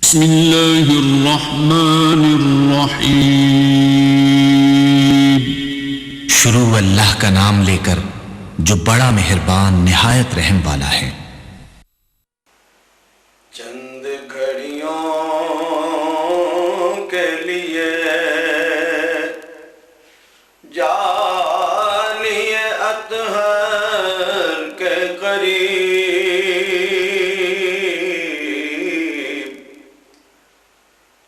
بسم اللہ الرحمن الرحیم. شروع اللہ کا نام لے کر جو بڑا مہربان نہایت رحم والا ہے. چند گھڑیوں کے لیے جانی اطہر کے قریب،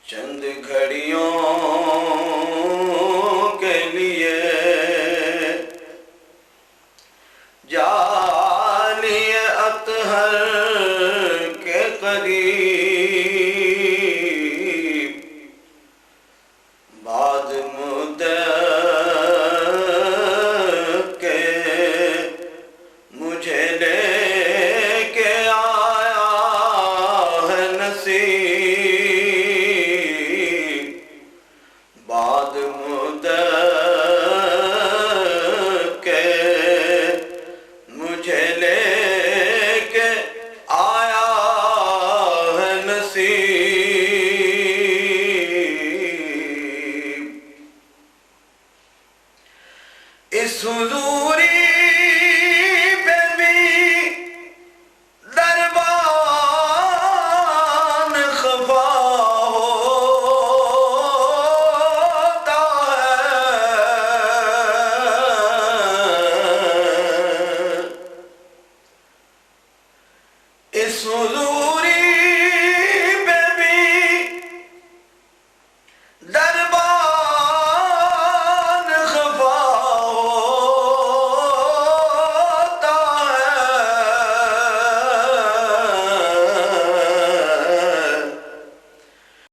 چند گھڑیوں کے لیے جانی اطہر کے قریب